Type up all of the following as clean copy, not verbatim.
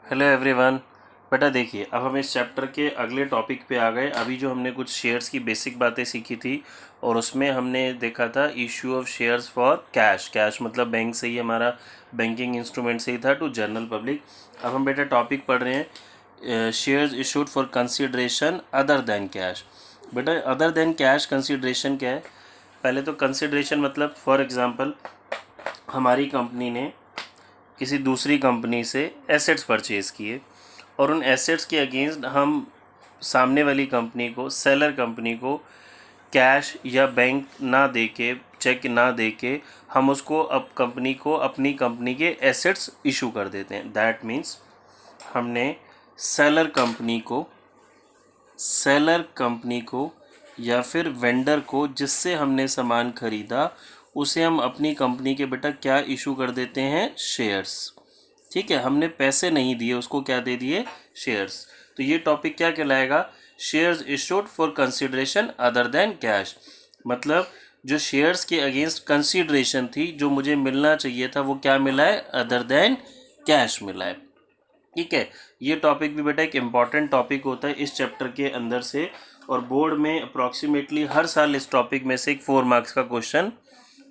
Hello everyone. बेटा देखिए, अब हम इस चैप्टर के अगले टॉपिक पे आ गए। अभी जो हमने कुछ शेयर्स की बेसिक बातें सीखी थी और उसमें हमने देखा था issue of shares for cash. Cash मतलब बैंक से ही, हमारा बैंकिंग इंस्ट्रूमेंट से ही था, टू जनरल पब्लिक। अब हम बेटा टॉपिक पढ़ रहे हैं shares issued for consideration other than cash. बेटा अदर देन कैश कंसिडरेशन क्या है? पहले तो कंसिडरेशन मतलब फॉर एग्जांपल हमारी कंपनी ने किसी दूसरी कंपनी से एसेट्स परचेज़ किए और उन एसेट्स के अगेंस्ट हम सामने वाली कंपनी को, सेलर कंपनी को कैश या बैंक ना दे के, चेक ना दे के, हम उसको अब कंपनी को अपनी कंपनी के एसेट्स इशू कर देते हैं। दैट मीन्स हमने सेलर कंपनी को या फिर वेंडर को जिससे हमने सामान खरीदा उसे हम अपनी कंपनी के बेटा क्या इशू कर देते हैं? शेयर्स। ठीक है, हमने पैसे नहीं दिए, उसको क्या दे दिए? शेयर्स। तो ये टॉपिक क्या कहलाएगा? Shares issued for consideration other than cash. मतलब जो शेयर्स के अगेंस्ट कंसिडरेशन थी, जो मुझे मिलना चाहिए था, वो क्या मिला है? अदर देन कैश मिला है। ठीक है, ये टॉपिक भी बेटा एक इम्पॉर्टेंट टॉपिक होता है इस चैप्टर के अंदर से, और बोर्ड में अप्रॉक्सीमेटली हर साल इस टॉपिक में से एक 4 मार्क्स का क्वेश्चन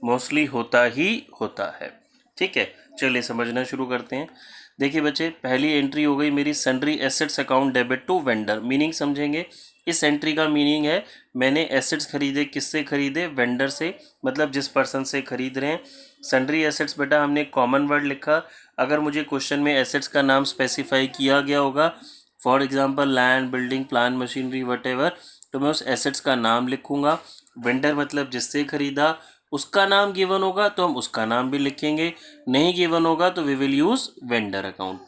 मोस्टली होता ही होता है। ठीक है, चलिए समझना शुरू करते हैं। देखिए बच्चे, पहली एंट्री हो गई मेरी sundry assets account debit to vendor. Meaning समझेंगे। इस एंट्री का मीनिंग है मैंने एसेट्स खरीदे, किससे खरीदे? वेंडर से, मतलब जिस पर्सन से खरीद रहे हैं। सन्ड्री एसेट्स बेटा हमने कॉमन वर्ड लिखा। अगर मुझे क्वेश्चन में एसेट्स का नाम स्पेसिफाई किया गया होगा, for example land, building, plant, machinery, whatever, तो मैं उस एसेट्स का नाम लिखूंगा। वेंडर मतलब जिससे खरीदा, उसका नाम गिवन होगा तो हम उसका नाम भी लिखेंगे, नहीं गिवन होगा तो we will use vendor account.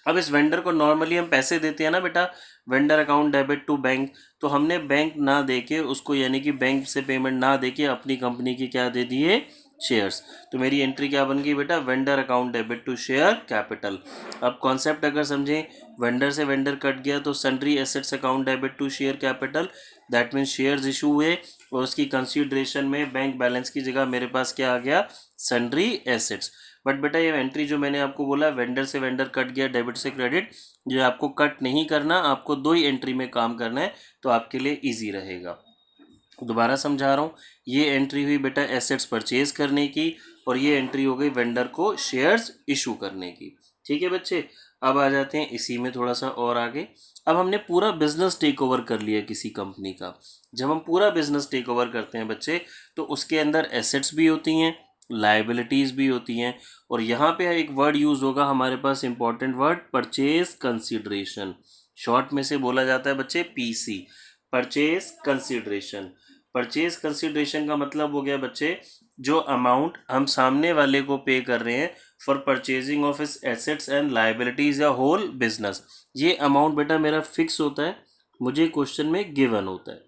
अब इस वेंडर को नॉर्मली हम पैसे देते हैं ना बेटा, vendor account debit to bank, तो हमने बैंक ना देके उसको, यानी कि बैंक से पेमेंट ना देके अपनी कंपनी की क्या दे दिए? शेयर्स। तो मेरी एंट्री क्या बन गई बेटा? Vendor account debit to share capital. अब कॉन्सेप्ट अगर समझें, वेंडर से वेंडर कट गया तो sundry assets account debit to share capital, that means shares issue हुए और उसकी कंसिडरेशन में बैंक बैलेंस की जगह मेरे पास क्या आ गया? Sundry assets. बट बेटा ये एंट्री जो मैंने आपको बोला, वेंडर से वेंडर कट गया, डेबिट से क्रेडिट, ये आपको कट नहीं करना, आपको 2 ही एंट्री में काम करना है, तो आपके लिए इजी रहेगा। दोबारा समझा रहा हूँ, ये एंट्री हुई बेटा एसेट्स परचेज करने की और ये एंट्री हो गई वेंडर को शेयर्स इशू करने की। ठीक है बच्चे, अब आ जाते हैं इसी में थोड़ा सा और आगे। अब हमने पूरा बिजनेस टेक ओवर कर लिया किसी कंपनी का। जब हम पूरा बिजनेस टेक ओवर करते हैं बच्चे, तो उसके अंदर एसेट्स भी होती हैं, लाइबिलिटीज़ भी होती हैं, और यहाँ पे एक वर्ड यूज़ होगा हमारे पास, important word, purchase consideration. Short में से बोला जाता है बच्चे PC, purchase consideration. Purchase consideration का मतलब हो गया बच्चे, जो अमाउंट हम सामने वाले को पे कर रहे हैं फॉर परचेजिंग ऑफ इस एसेट्स एंड लाइबिलिटीज या होल बिजनेस, ये अमाउंट बेटा मेरा फिक्स होता है, मुझे क्वेश्चन में गिवन होता है।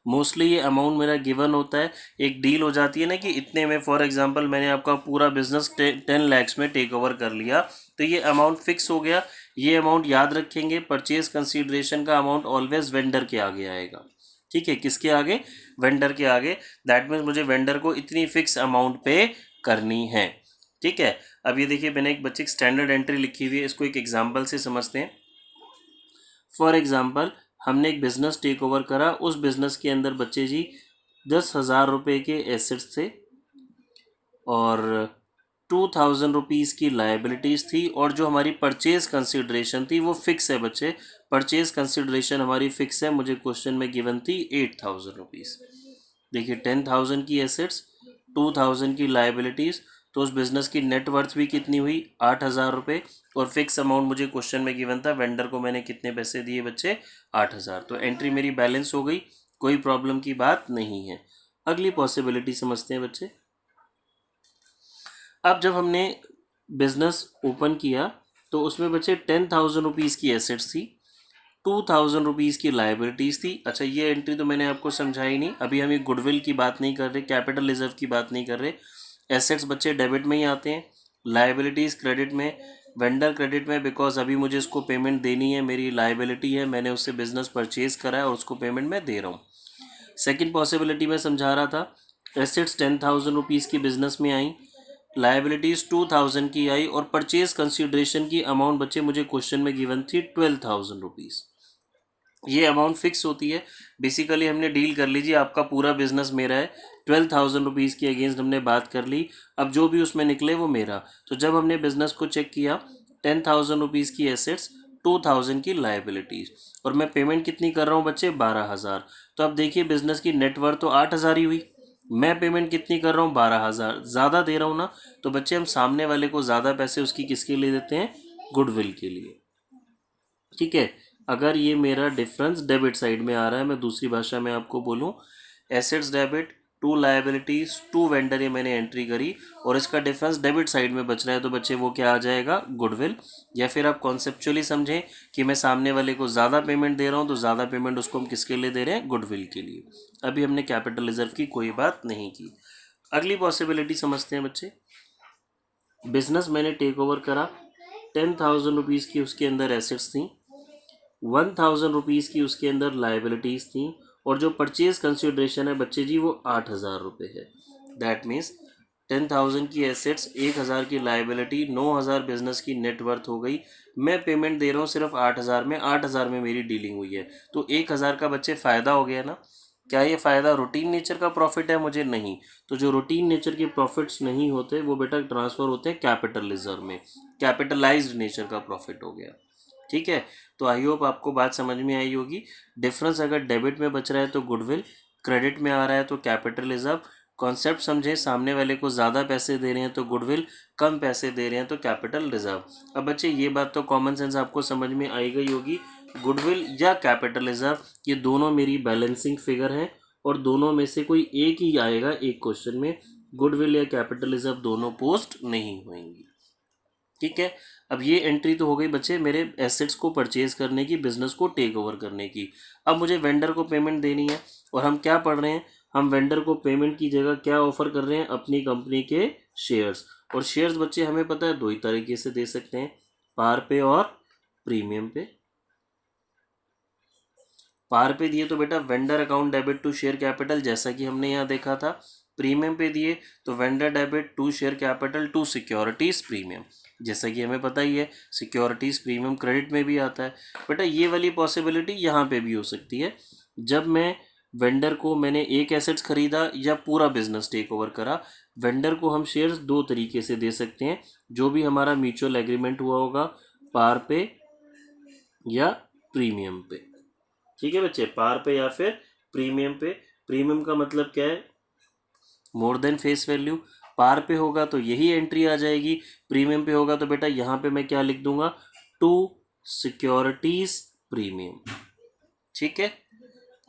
मोस्टली ये अमाउंट मेरा गिवन होता है। एक डील हो जाती है ना कि इतने में, फॉर एग्जांपल मैंने आपका पूरा बिजनेस 10 लाख में टेक ओवर कर लिया, तो ये अमाउंट फिक्स हो गया। ये अमाउंट याद रखेंगे, परचेज कंसीडरेशन का अमाउंट ऑलवेज वेंडर के आगे आएगा। ठीक है, किसके आगे? वेंडर के आगे। दैट मीन्स मुझे वेंडर को इतनी फिक्स अमाउंट पे करनी है। ठीक है, अब ये देखिए मैंने एक बच्चे की स्टैंडर्ड एंट्री लिखी हुई है, इसको एक एग्जाम्पल से समझते हैं। फॉर एग्जाम्पल हमने एक बिज़नेस टेक ओवर करा, उस बिज़नेस के अंदर बच्चे जी 10,000 रुपये के एसेट्स थे और 2,000 रुपीज़ की लाइबिलिटीज़ थी, और जो हमारी परचेज कंसिडरेशन थी वो फिक्स है बच्चे। परचेज कंसिडरेशन हमारी फिक्स है, मुझे क्वेश्चन में गिवन थी 8,000 रुपीज़। देखिए 10,000 की एसेट्स, 2,000 की लाइबिलिटीज़, तो उस बिज़नेस की नेट वर्थ भी कितनी हुई? 8,000 रुपये, और फिक्स अमाउंट मुझे क्वेश्चन में गिवन था, वेंडर को मैंने कितने पैसे दिए बच्चे? 8,000। तो एंट्री मेरी बैलेंस हो गई, कोई प्रॉब्लम की बात नहीं है। अगली पॉसिबिलिटी समझते हैं बच्चे। अब जब हमने बिजनेस ओपन किया तो उसमें बच्चे 10,000 रुपीज़ की एसेट्स थी, 2,000 रुपीज़ की लाइबिलिटीज़ थी। अच्छा, ये एंट्री तो मैंने आपको समझाई नहीं, अभी हम ये गुडविल की बात नहीं कर रहे, कैपिटल रिजर्व की बात नहीं कर रहे। एसेट्स बच्चे डेबिट में ही आते हैं, लाइबिलिटीज़ क्रेडिट में, वेंडर क्रेडिट में, बिकॉज अभी मुझे इसको पेमेंट देनी है, मेरी लाइबिलिटी है, मैंने उससे बिजनेस परचेज करा है और उसको पेमेंट मैं दे रहा हूँ। सेकेंड पॉसिबिलिटी में समझा रहा था, एसेट्स 10,000 रुपीज़ की बिजनेस में आई, लाइबिलिटीज 2000 की आई और परचेज कंसिडरेशन की अमाउंट बच्चे मुझे क्वेश्चन में गिवन थी 12,000 रुपीज़। ये अमाउंट फिक्स होती है। बेसिकली हमने डील कर लीजिए, आपका पूरा बिजनेस मेरा है, 12,000 रुपीज़ के अगेंस्ट हमने बात कर ली। अब जो भी उसमें निकले वो मेरा। तो जब हमने बिजनेस को चेक किया, 10,000 रुपीज़ की एसेट्स, 2,000 की लाइबिलिटीज, और मैं पेमेंट कितनी कर रहा हूँ बच्चे, 12,000। तो अब देखिए बिजनेस की नेटवर्थ तो 8,000 ही हुई, मैं पेमेंट कितनी कर रहा हूँ, 12,000 ज़्यादा दे रहा हूँ ना। तो बच्चे हम सामने वाले को ज़्यादा पैसे उसकी किसके लिए देते हैं, गुडविल के लिए। ठीक है। अगर ये मेरा डिफरेंस डेबिट साइड में आ रहा है, मैं दूसरी भाषा में आपको बोलूँ, assets debit to liabilities to vendor, ये मैंने एंट्री करी और इसका डिफरेंस डेबिट साइड में बच रहा है, तो बच्चे वो क्या आ जाएगा, गुडविल। या फिर आप कॉन्सेप्चुअली समझें कि मैं सामने वाले को ज़्यादा पेमेंट दे रहा हूँ, तो ज़्यादा पेमेंट उसको हम किसके लिए दे रहे हैं, गुडविल के लिए। अभी हमने कैपिटल रिजर्व की कोई बात नहीं की। अगली पॉसिबिलिटी समझते हैं बच्चे। बिजनेस मैंने टेक ओवर करा, 10,000 रुपीज़ की उसके अंदर एसेट्स थी, 1,000 रुपीज़ की उसके अंदर लाइबिलिटीज़ थी, और जो परचेज कंसिडरेशन है बच्चे जी वो 8,000 रुपये है। दैट मीन्स 10,000 की एसेट्स, 1,000 की लाइबिलिटी, 9,000 बिजनेस की नेटवर्थ हो गई। मैं पेमेंट दे रहा हूँ सिर्फ 8,000 में, 8,000 में मेरी डीलिंग हुई है, तो 1,000 का बच्चे फ़ायदा हो गया ना। क्या ये फ़ायदा रूटीन नेचर का प्रॉफिट है, मुझे नहीं। तो जो रूटीन नेचर के प्रॉफिट्स नहीं होते वो बेटा ट्रांसफ़र होते हैं कैपिटल रिजर्व में, कैपिटलाइज्ड नेचर का प्रॉफिट हो गया। ठीक है। तो आई होप आपको बात समझ में आई होगी। डिफरेंस अगर डेबिट में बच रहा है तो गुडविल, क्रेडिट में आ रहा है तो कैपिटल रिजर्व। कॉन्सेप्ट समझे, सामने वाले को ज़्यादा पैसे दे रहे हैं तो गुडविल, कम पैसे दे रहे हैं तो कैपिटल रिजर्व। अब बच्चे ये बात तो कॉमन सेंस आपको समझ में आई गई होगी, गुडविल या कैपिटल रिजर्व ये दोनों मेरी बैलेंसिंग फिगर हैं, और दोनों में से कोई एक ही आएगा एक क्वेश्चन में, गुडविल या कैपिटल रिजर्व दोनों पोस्ट नहीं होंगी। ठीक है। अब ये एंट्री तो हो गई बच्चे मेरे एसेट्स को परचेज करने की, बिजनेस को टेक ओवर करने की। अब मुझे वेंडर को पेमेंट देनी है, और हम क्या पढ़ रहे हैं, हम वेंडर को पेमेंट की जगह क्या ऑफर कर रहे हैं, अपनी कंपनी के शेयर्स। और शेयर्स बच्चे हमें पता है दो ही तरीके से दे सकते हैं, पार पे और प्रीमियम पे। पार पे दिए तो बेटा vendor account debit to share capital, जैसा कि हमने यहाँ देखा था। प्रीमियम पे दिए तो vendor debit to share capital to securities premium, जैसा कि हमें पता ही है सिक्योरिटीज प्रीमियम क्रेडिट में भी आता है। बेटा ये वाली पॉसिबिलिटी यहाँ पे भी हो सकती है, जब मैं वेंडर को, मैंने एक एसेट्स खरीदा या पूरा बिजनेस टेक ओवर करा, वेंडर को हम शेयर्स दो तरीके से दे सकते हैं, जो भी हमारा म्यूचुअल एग्रीमेंट हुआ होगा, पार पे या प्रीमियम पे। ठीक है बच्चे, पार पे या फिर प्रीमियम पे। प्रीमियम का मतलब क्या है, मोर देन फेस वैल्यू। पार पे होगा तो यही एंट्री आ जाएगी, प्रीमियम पे होगा तो बेटा यहाँ पे मैं क्या लिख दूंगा, टू सिक्योरिटीज प्रीमियम। ठीक है।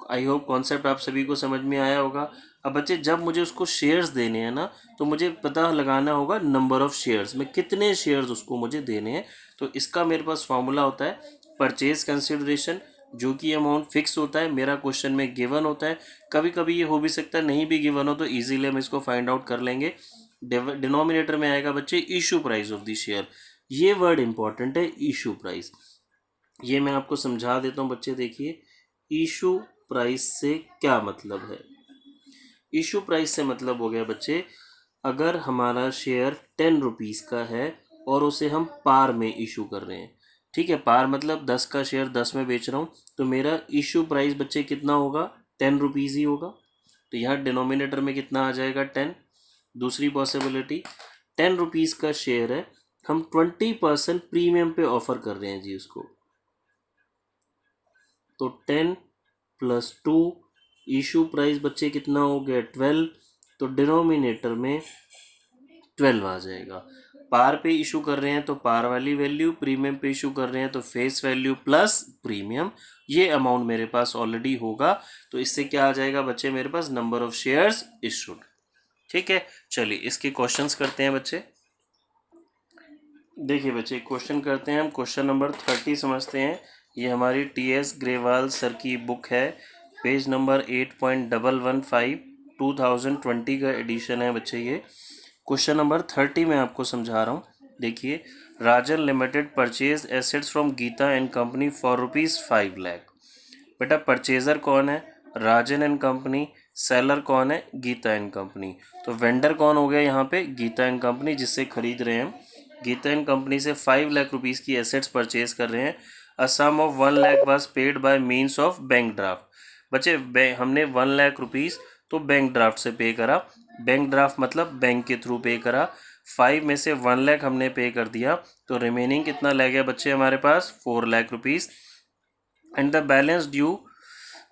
आई होप कॉन्सेप्ट आप सभी को समझ में आया होगा। अब बच्चे जब मुझे उसको शेयर्स देने हैं ना, तो मुझे पता लगाना होगा नंबर ऑफ शेयर्स में, कितने शेयर्स उसको मुझे देने हैं। तो इसका मेरे पास फॉर्मूला होता है परचेज कंसिडरेशन, जो कि अमाउंट फिक्स होता है, मेरा क्वेश्चन में गिवन होता है। कभी कभी ये हो भी सकता है नहीं भी गिवन हो, तो इजीली हम इसको फाइंड आउट कर लेंगे। डिनोमिनेटर में आएगा बच्चे issue price of the share. ये वर्ड इंपॉर्टेंट है, इशू प्राइस। ये मैं आपको समझा देता हूँ बच्चे, देखिए इशू प्राइस से क्या मतलब है। इशू प्राइस से मतलब हो गया बच्चे, अगर हमारा शेयर 10 रुपीज़ का है और उसे हम पार में इशू कर रहे हैं, ठीक है, पार मतलब 10 का शेयर 10 में बेच रहा हूँ, तो मेरा इशू प्राइस बच्चे कितना होगा, 10 रुपीज़ ही होगा। तो यहाँ डिनोमिनेटर में कितना आ जाएगा, 10। दूसरी पॉसिबिलिटी, 10 रुपीज़ का शेयर है, हम 20% प्रीमियम पे ऑफर कर रहे हैं जी उसको, तो 10 + 2, इशू प्राइस बच्चे कितना हो गया, 12। तो डिनोमिनेटर में 12 आ जाएगा। पार पे इशू कर रहे हैं तो पार वाली वैल्यू, प्रीमियम पे इशू कर रहे हैं तो फेस वैल्यू प्लस प्रीमियम। ये अमाउंट मेरे पास ऑलरेडी होगा, तो इससे क्या आ जाएगा बच्चे मेरे पास, नंबर ऑफ शेयर्स इशूड। ठीक है। चलिए इसके क्वेश्चंस करते हैं बच्चे। देखिए बच्चे क्वेश्चन करते हैं हम, क्वेश्चन नंबर 30 समझते हैं। ये हमारी TS ग्रेवाल सर की बुक है, पेज नंबर 8.115, 2020 का एडिशन है बच्चे ये। क्वेश्चन नंबर 30 में आपको समझा रहा हूँ। देखिए, Rajan limited purchase assets from Geeta and company for ₹5 lakh. बेटा परचेजर कौन है, राजन एंड कंपनी, सेलर कौन है, गीता एंड कंपनी। तो वेंडर कौन हो गया यहाँ पे, गीता एंड कंपनी, जिससे खरीद रहे हैं हम। गीता एंड कंपनी से 5 लाख रुपीज़ की एसेट्स परचेज कर रहे हैं। A sum of 1 lakh was paid by means of bank draft. बच्चे हमने 1 लाख रुपीज़ तो बैंक ड्राफ्ट से पे करा, बैंक ड्राफ्ट मतलब बैंक के थ्रू पे करा। 5 में से 1 लाख हमने पे कर दिया, तो रिमेनिंग कितना रह गया बच्चे हमारे पास, 4 lakh rupees. And the balance due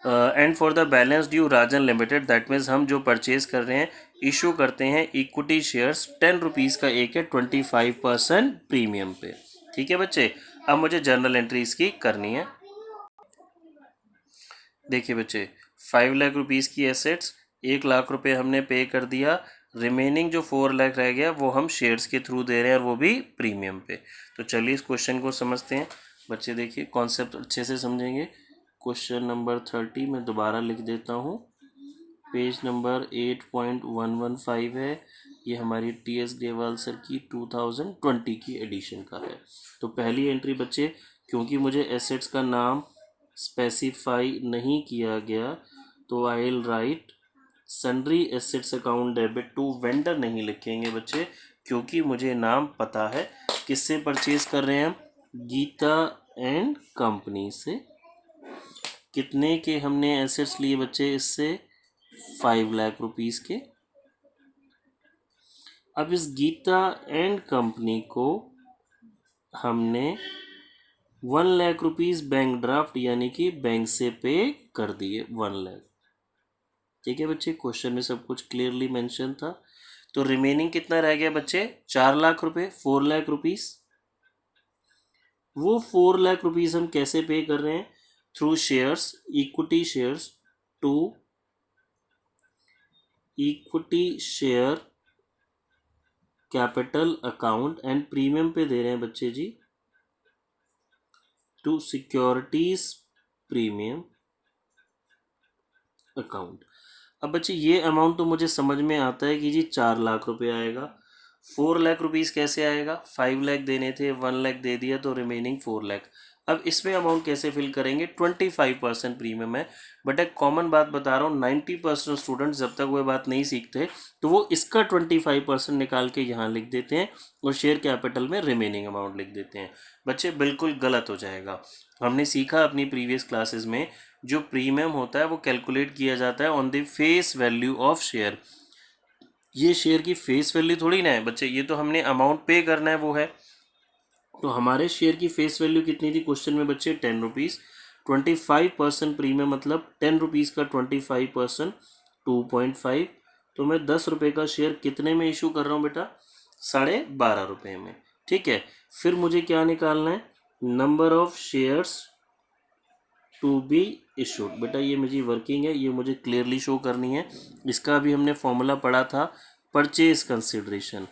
and for the balance due Rajan limited, that means हम जो परचेज कर रहे हैं, इशू करते हैं इक्विटी शेयर्स 10 रुपीज़ का एक है 25% प्रीमियम पे। ठीक है बच्चे, अब मुझे जर्नल एंट्री इसकी करनी है। देखिए बच्चे, 5 लाख रुपीज़ की एसेट्स, 1 लाख रुपए हमने पे कर दिया, रिमेनिंग जो 4 लाख रह गया वो हम शेयर्स के थ्रू दे रहे हैं और वो भी प्रीमियम पे। तो चलिए इस क्वेश्चन को समझते हैं बच्चे। देखिए कॉन्सेप्ट अच्छे से समझेंगे। क्वेश्चन नंबर 30 मैं दोबारा लिख देता हूँ, पेज नंबर 8.115 है। ये हमारी टी.एस. ग्रेवाल सर की 2020 की एडिशन का है। तो पहली एंट्री बच्चे, क्योंकि मुझे एसेट्स का नाम स्पेसिफाई नहीं किया गया, तो I will write sundry assets account debit to vendor नहीं लिखेंगे बच्चे, क्योंकि मुझे नाम पता है किससे परचेज कर रहे हैं हम, गीता एंड कंपनी से। कितने के हमने एसेट्स लिए बच्चे इससे, 5 लाख रुपीज़ के। अब इस गीता एंड कंपनी को हमने 1 लाख रुपीज़ बैंक ड्राफ्ट यानी कि बैंक से पे कर दिए 1 लाख। ठीक है बच्चे, क्वेश्चन में सब कुछ क्लियरली मेंशन था। तो रिमेनिंग कितना रह गया बच्चे, 4 लाख रुपए, 4 लाख रुपीज़। वो 4 लाख रुपीज़ हम कैसे पे कर रहे हैं, through shares, equity shares to equity share capital account, and premium पे दे रहे हैं बच्चे जी टू सिक्योरिटीज प्रीमियम अकाउंट। अब बच्चे ये अमाउंट तो मुझे समझ में आता है कि जी 4 लाख रुपए आएगा। 4 लाख रुपीज़ कैसे आएगा, 5 लाख देने थे, 1 लाख दे दिया, तो रिमेनिंग 4 लाख। अब इसमें अमाउंट कैसे फिल करेंगे, 25% प्रीमियम है। बट एक कॉमन बात बता रहा हूँ, 90% स्टूडेंट्स जब तक वो बात नहीं सीखते तो वो इसका 25% निकाल के यहाँ लिख देते हैं और शेयर कैपिटल में रिमेनिंग अमाउंट लिख देते हैं। बच्चे बिल्कुल गलत हो जाएगा। हमने सीखा अपनी प्रीवियस क्लासेस में, जो प्रीमियम होता है वो कैलकुलेट किया जाता है on the face value of share. ये शेयर की फेस वैल्यू थोड़ी ना है बच्चे, ये तो हमने अमाउंट पे करना है वो है। तो हमारे शेयर की फेस वैल्यू कितनी थी क्वेश्चन में बच्चे, 10 रुपीज़। 25% प्रीमियम मतलब 10 रुपीज़ का 25% 2.5। तो मैं 10 रुपये का शेयर कितने में इशू कर रहा हूँ बेटा, 12.5 रुपये में। ठीक है, फिर मुझे क्या निकालना है, number of shares to be issued. बेटा ये मेरी वर्किंग है, ये मुझे क्लियरली शो करनी है। इसका भी हमने फॉर्मूला पढ़ा था, परचेज कंसिडरेशन।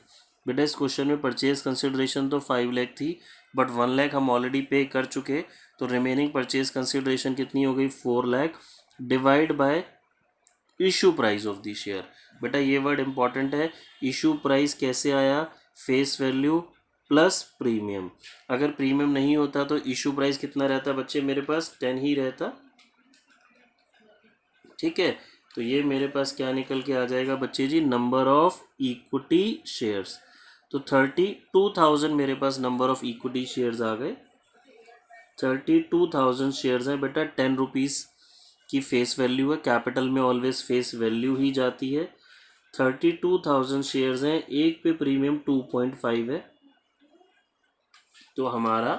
बेटा इस क्वेश्चन में परचेज कंसिडरेशन तो 5 लाख थी, बट 1 लाख हम ऑलरेडी पे कर चुके, तो रिमेनिंग परचेज कंसिडरेशन कितनी हो गई, 4 lakh divide by issue price of the share. बेटा ये वर्ड इंपॉर्टेंट है, इशू प्राइस कैसे आया, फेस वैल्यू प्लस प्रीमियम। अगर प्रीमियम नहीं होता तो इशू प्राइस कितना रहता बच्चे, मेरे पास 10 ही रहता। ठीक है, तो ये मेरे पास क्या निकल के आ जाएगा बच्चे जी, नंबर ऑफ इक्विटी शेयर्स। तो 32,000 मेरे पास नंबर ऑफ इक्विटी शेयर्स आ गए। 32,000 शेयर्स हैं बेटा, 10 रुपीज़ की फेस वैल्यू है, कैपिटल में ऑलवेज फेस वैल्यू ही जाती है। 32,000 शेयर्स हैं, एक पे प्रीमियम 2.5 है, तो हमारा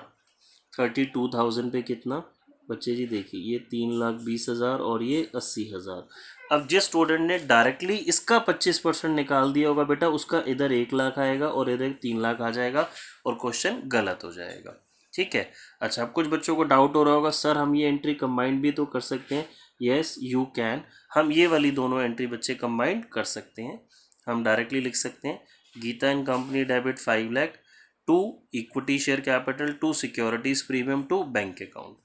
32,000 पे कितना बच्चे जी, देखिए ये 3,20,000 और ये 80,000। अब जिस स्टूडेंट ने डायरेक्टली इसका 25% निकाल दिया होगा बेटा, उसका इधर 1 लाख आएगा और इधर 3 लाख आ जाएगा और क्वेश्चन गलत हो जाएगा। ठीक है, अच्छा अब कुछ बच्चों को डाउट हो रहा होगा, सर हम ये एंट्री कंबाइंड भी तो कर सकते हैं। येस यू कैन, हम ये वाली दोनों एंट्री बच्चे कंबाइंड कर सकते हैं। हम डायरेक्टली लिख सकते हैं, Gita and company debit 5 lakh to equity share capital to securities premium to bank account.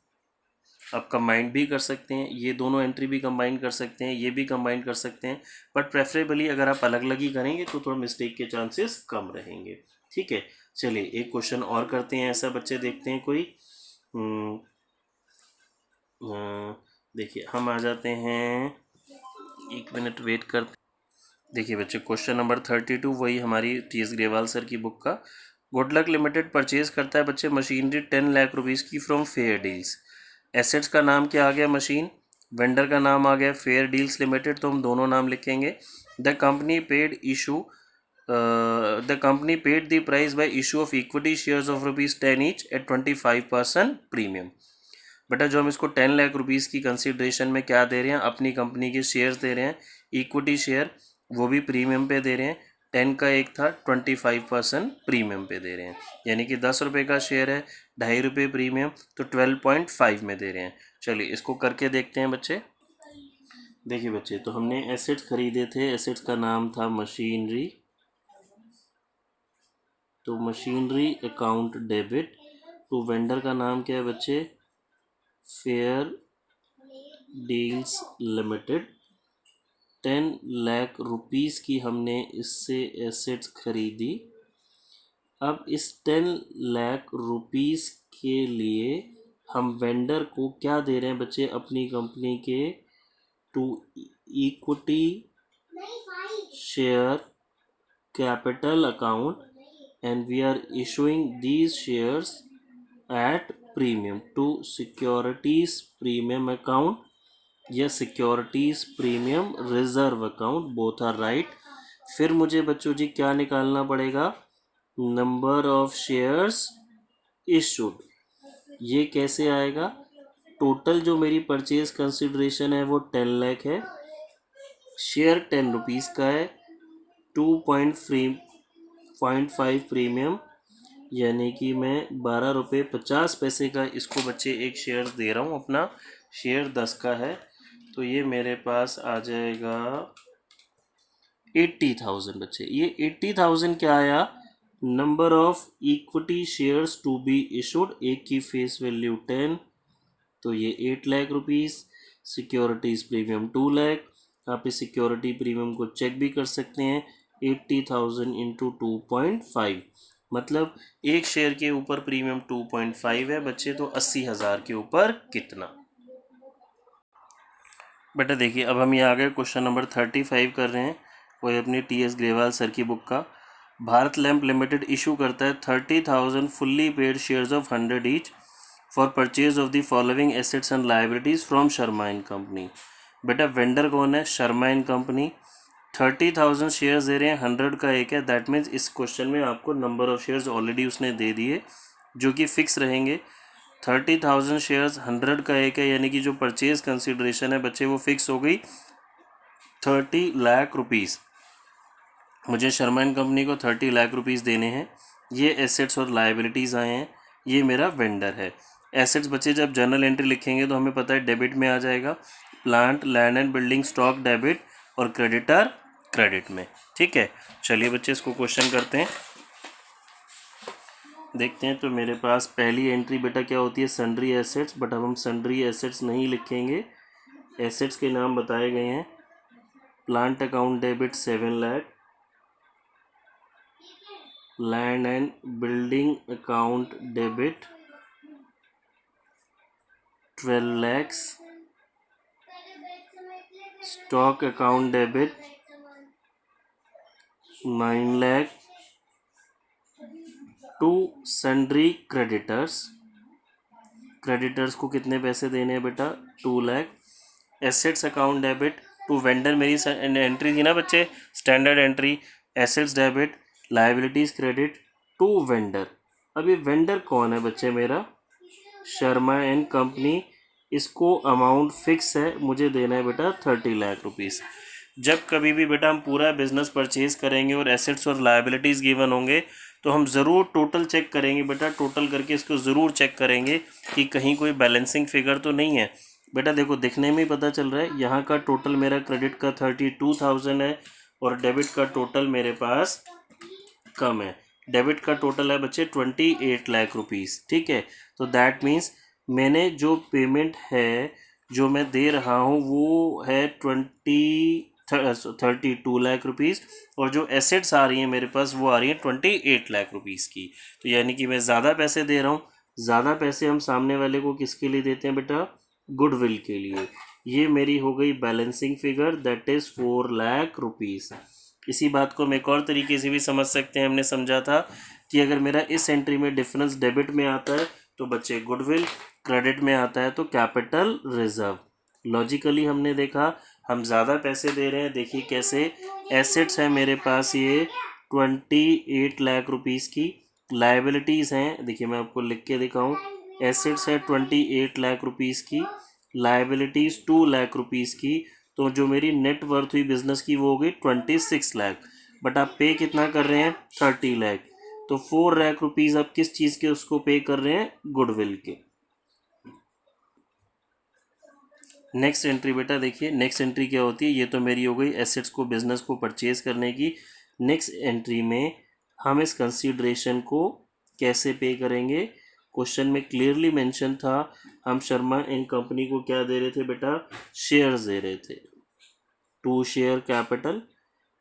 अब कंबाइंड भी कर सकते हैं, ये दोनों एंट्री भी कंबाइन कर सकते हैं, ये भी कंबाइन कर सकते हैं, बट प्रेफरेबली अगर आप अलग अलग ही करेंगे तो थोड़ा मिस्टेक के चांसेस कम रहेंगे। ठीक है, चलिए एक क्वेश्चन और करते हैं ऐसा बच्चे, देखते हैं कोई। देखिए हम आ जाते हैं एक मिनट वेट कर। देखिए बच्चे, क्वेश्चन नंबर 32 वही हमारी टी.एस. ग्रेवाल सर की बुक का। गुड लक लिमिटेड परचेज करता है बच्चे मशीनरी 10 लाख रुपीज़ की फ्रॉम फेयर डील्स। एसेट्स का नाम क्या आ गया? मशीन। वेंडर का नाम आ गया फेयर डील्स लिमिटेड, तो हम दोनों नाम लिखेंगे। The company paid issue the company paid the price by issue of equity shares of ₹10 each eight 25% premium. बेटा जो हम इसको 10 लाख रुपीज़ की कंसिडरेशन में क्या दे रहे हैं? अपनी कंपनी के शेयर्स दे रहे हैं, इक्विटी शेयर, वो भी प्रीमियम पे दे रहे हैं। 10 का एक था, 25% प्रीमियम पे दे रहे हैं, यानी कि 10 रुपये का शेयर है, ₹2.5 प्रीमियम, तो 12.5 में दे रहे हैं। चलिए इसको करके देखते हैं बच्चे। देखिए बच्चे, तो हमने एसेट्स खरीदे थे, एसेट्स का नाम था मशीनरी, तो मशीनरी अकाउंट डेबिट। तो वेंडर का नाम क्या है बच्चे? Fair deals limited. 10 lakh rupees की हमने इससे एसेट्स खरीदी। अब इस 10 लाख रुपीज़ के लिए हम वेंडर को क्या दे रहे हैं बच्चे? अपनी कंपनी के to equity share capital account, and we are issuing these shares at premium to securities premium account या securities premium reserve account, both are right। फिर मुझे बच्चों जी क्या निकालना पड़ेगा? Number of shares issued. ये कैसे आएगा? टोटल जो मेरी परचेज कंसिडरेशन है वो 10 लाख है, शेयर 10 रुपीज़ का है, 2.5 प्रीमियम, यानी कि मैं 12 रुपये 50 पैसे का इसको बच्चे एक शेयर दे रहा हूँ। अपना शेयर 10 का है, तो ये मेरे पास आ जाएगा 80,000 बच्चे। ये 80,000 क्या आया? Number of equity shares to be issued, एक की फेस वैल्यू 10, तो ये 8 lakh rupees. Securities premium 2 lakh. आप इस सिक्योरिटी प्रीमियम को चेक भी कर सकते हैं, 80,000 इंटू 2.5, मतलब एक शेयर के ऊपर प्रीमियम 2.5 है बच्चे, तो 80,000 के ऊपर कितना? बेटा देखिए, अब हम ये आ गए क्वेश्चन नंबर 35 कर रहे हैं, वही अपनी टी.एस. ग्रेवाल सर की बुक का। भारत लैंप लिमिटेड इशू करता है 30,000 fully paid shares of 100 each for purchase of the following assets and liabilities from Sharma and company. बेटा वेंडर कौन है? Sharma and company. 30,000 शेयर्स दे रहे हैं, 100 का एक है, दैट मीन्स इस क्वेश्चन में आपको नंबर ऑफ शेयर्स ऑलरेडी उसने दे दिए जो कि फिक्स रहेंगे। 30,000 शेयर्स, 100 का एक है, यानी कि जो परचेज कंसिडरेशन है बच्चे वो फिक्स हो गई 30 लाख रुपीज़। मुझे शर्मा एंड कंपनी को 30 लाख रुपीज़ देने हैं। ये एसेट्स और लाइबिलिटीज़ आए हैं, ये मेरा वेंडर है। एसेट्स बच्चे जब जर्नल एंट्री लिखेंगे तो हमें पता है डेबिट में आ जाएगा, plant land and building stock debit, और क्रेडिटर क्रेडिट में। ठीक है, चलिए बच्चे इसको क्वेश्चन करते हैं, देखते हैं। तो मेरे पास पहली एंट्री बेटा क्या होती है? सन्ड्री एसेट्स, बट अब हम सन्ड्री एसेट्स नहीं लिखेंगे। एसेट्स के नाम बताए गए हैं, plant account debit 7 lakh, land and building account debit 12 lakhs, stock account debit 9 lakh, to sundry creditors, creditors को कितने पैसे देने हैं बेटा? 2 lakh. Assets account debit to vendor, मेरी एंट्री थी ना बच्चे standard entry, assets debit, liabilities credit to vendor. अब ये वेंडर कौन है बच्चे? मेरा शर्मा एंड कंपनी। इसको अमाउंट फिक्स है, मुझे देना है बेटा 30 लाख रुपीज़। जब कभी भी बेटा हम पूरा बिजनेस परचेज करेंगे और एसेट्स और लाइबिलिटीज़ गिवन होंगे तो हम ज़रूर टोटल चेक करेंगे बेटा, टोटल करके इसको ज़रूर चेक करेंगे कि कहीं कोई बैलेंसिंग फिगर तो नहीं है। बेटा देखो, दिखने में ही पता चल रहा है, यहाँ का टोटल मेरा क्रेडिट का 32,000 है और डेबिट का टोटल मेरे पास कम है। डेबिट का टोटल है बच्चे 28 लाख रुपीज़। ठीक है, तो दैट मीन्स मैंने जो पेमेंट है जो मैं दे रहा हूँ वो है 32 लाख रुपीज़, और जो एसेट्स आ रही हैं मेरे पास वो आ रही हैं 28 लाख रुपीज़ की। तो यानी कि मैं ज़्यादा पैसे दे रहा हूँ। ज़्यादा पैसे हम सामने वाले को किसके लिए देते हैं बेटा? गुडविल के लिए। ये मेरी हो गई balancing figure, that is 4 lakh rupees. इसी बात को हम एक और तरीके से भी समझ सकते हैं। हमने समझा था कि अगर मेरा इस एंट्री में डिफरेंस डेबिट में आता है तो बच्चे गुडविल, क्रेडिट में आता है तो कैपिटल रिजर्व। लॉजिकली हमने देखा हम ज़्यादा पैसे दे रहे हैं। देखिए कैसे, एसेट्स हैं मेरे पास ये 28 लाख रुपीज़ की, लाइबिलिटीज़ हैं, देखिए मैं आपको लिख के दिखाऊं, एसेट्स है 28 लाख रुपीज़ की, लाइबिलिटीज़ 2 लाख रुपीज़ की, तो जो मेरी नेट वर्थ हुई बिजनेस की वो हो गई 26 लाख। बट आप पे कितना कर रहे हैं, 30 लाख। तो 4 लाख रुपीज़ आप किस चीज़ के उसको पे कर रहे हैं, गुडविल के। नेक्स्ट एंट्री बेटा देखिए, नेक्स्ट एंट्री क्या होती है, ये तो मेरी हो गई एसेट्स को, बिजनेस को परचेज करने की। नेक्स्ट एंट्री में हम इस कंसीडरेशन को कैसे पे करेंगे, क्वेश्चन में क्लियरली मेंशन था, हम शर्मा एंड कंपनी को क्या दे रहे थे बेटा, शेयर्स दे रहे थे। 2 शेयर कैपिटल,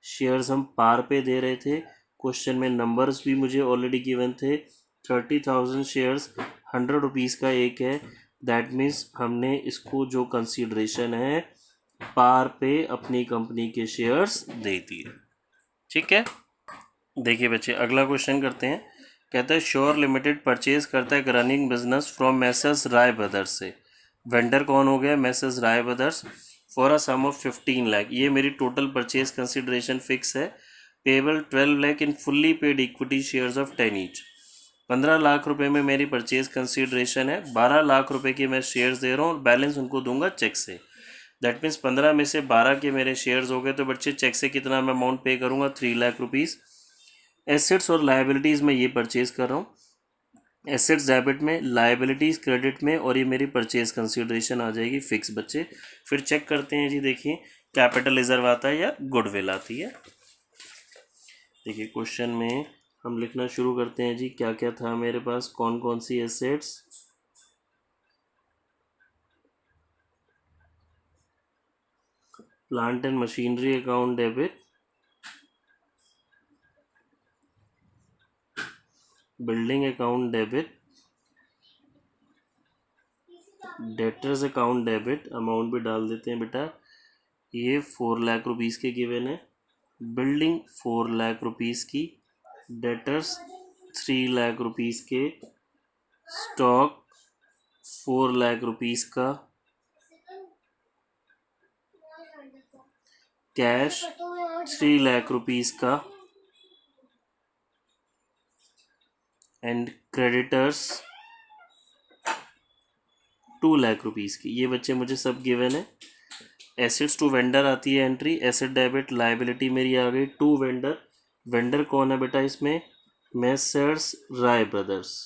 शेयर्स हम पार पे दे रहे थे। क्वेश्चन में नंबर्स भी मुझे ऑलरेडी गिवन थे, 30,000 शेयर्स 100 रुपीज़ का एक है। दैट मीन्स हमने इसको जो कंसीडरेशन है पार पे अपनी कंपनी के शेयर्स दे दिए। ठीक है, देखिए बच्चे अगला क्वेश्चन करते हैं। कहता है श्योर लिमिटेड परचेज करता है running business from Messrs Rai brothers से। वेंडर कौन हो गया, Messrs Rai brothers, for a sum of 15 lakh. ये मेरी टोटल परचेज कंसिडरेशन फिक्स है। Payable 12 lakh in fully paid equity shares of 10 each. 15 lakh रुपए में मेरी परचेज कंसिडरेशन है, 12 लाख रुपए के मैं शेयर्स दे रहा हूँ और बैलेंस उनको दूंगा चेक से। दैट मीन्स 15 में से 12 के मेरे शेयर्स हो गए, तो बच्चे चेक से कितना मैं अमाउंट पे करूँगा, 3 लाख रुपीज़। एसेट्स और लाइबिलिटीज़ में ये परचेज कर रहा हूँ, एसेट्स डेबिट में, लाइबिलिटीज़ क्रेडिट में, और ये मेरी परचेज कंसिडरेशन आ जाएगी फिक्स बच्चे। फिर चेक करते हैं जी, देखिए कैपिटल रिजर्व आता है या गुडविल आती है। देखिए क्वेश्चन में हम लिखना शुरू करते हैं जी, क्या क्या था मेरे पास, कौन कौन सी assets, plant and machinery account debit, building account debit, debtors account debit, amount भी डाल देते हैं बेटा, ये 4 लाख रुपीज़ के गिवन है, बिल्डिंग 4 लाख रुपीज़ की, डेटर्स 3 लाख रुपीज़ के, स्टॉक 4 लाख रुपीज़ का, कैश 3 लाख रुपीज़ का, एंड क्रेडिटर्स 2 लाख रुपीज़ की। ये बच्चे मुझे सब गिवन है। एसेट्स टू वेंडर आती है एंट्री, एसेट डेबिट, लाइबिलिटी मेरी आ गई टू वेंडर। वेंडर कौन है बेटा इसमें, मैसर्स राय ब्रदर्स।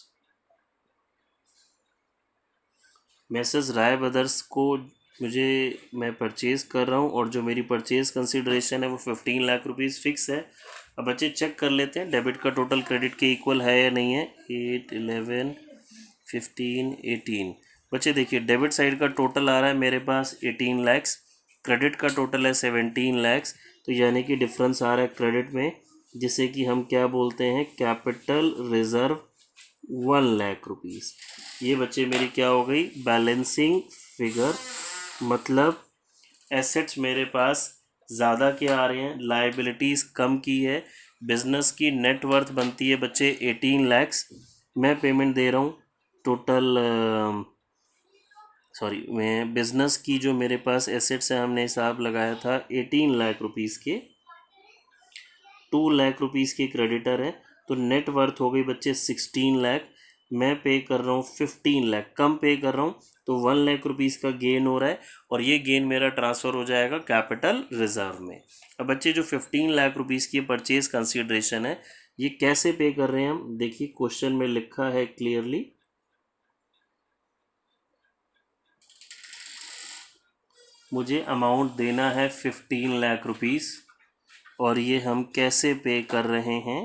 मैसर्स राय ब्रदर्स को मैं परचेज कर रहा हूँ और जो मेरी परचेज कंसिडरेशन है वो 15 लाख रुपीज़ फिक्स है। अब बच्चे चेक कर लेते हैं डेबिट का टोटल क्रेडिट के इक्वल है या नहीं है। 8, 11, 15, 18। बच्चे देखिए डेबिट साइड का टोटल आ रहा है मेरे पास 18 लैक्स, क्रेडिट का टोटल है 17 लैक्स, तो यानी कि डिफरेंस आ रहा है क्रेडिट में, जिसे कि हम क्या बोलते हैं, कैपिटल रिजर्व 1 लाख रुपीज़। ये बच्चे मेरी क्या हो गई, बैलेंसिंग फिगर। मतलब एसेट्स मेरे पास ज़्यादा के आ रहे हैं, लाइबिलिटीज़ कम की है, बिजनेस की नेट वर्थ बनती है बच्चे 18 लैक्स, मैं पेमेंट दे रहा हूँ टोटल, मैं बिजनेस की जो मेरे पास एसेट्स है हमने हिसाब लगाया था 18 लाख रुपीज़ के, 2 लाख रुपीज़ के क्रेडिटर हैं, तो नेट वर्थ हो गई बच्चे 16 लाख, मैं पे कर रहा हूँ 15 लाख, कम पे कर रहा हूँ, तो 1 लाख रुपीज़ का गेन हो रहा है और ये गेन मेरा ट्रांसफ़र हो जाएगा कैपिटल रिजर्व में। अब बच्चे जो 15 लाख रुपीज़ की परचेज कंसिडरेशन है ये कैसे पे कर रहे हैं हम, देखिए क्वेश्चन में लिखा है क्लियरली, मुझे अमाउंट देना है 15 लाख रुपीज़ और ये हम कैसे पे कर रहे हैं,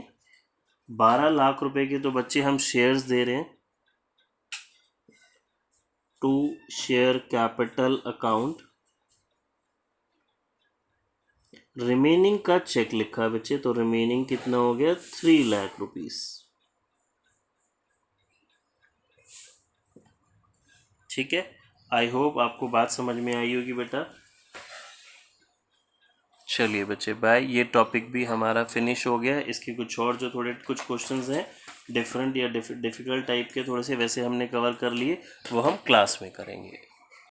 12 लाख रुपए के तो बच्चे हम शेयर्स दे रहे हैं to share capital account, remaining का चेक लिखा है बच्चे, तो रिमेनिंग कितना हो गया, 3 लाख रुपीज़। ठीक है, आई होप आपको बात समझ में आई होगी बेटा। चलिए बच्चे बाय। ये टॉपिक भी हमारा फिनिश हो गया। इसके कुछ और जो थोड़े कुछ क्वेश्चंस हैं डिफरेंट या डिफ़िकल्ट टाइप के थोड़े से, वैसे हमने कवर कर लिए, वो हम क्लास में करेंगे।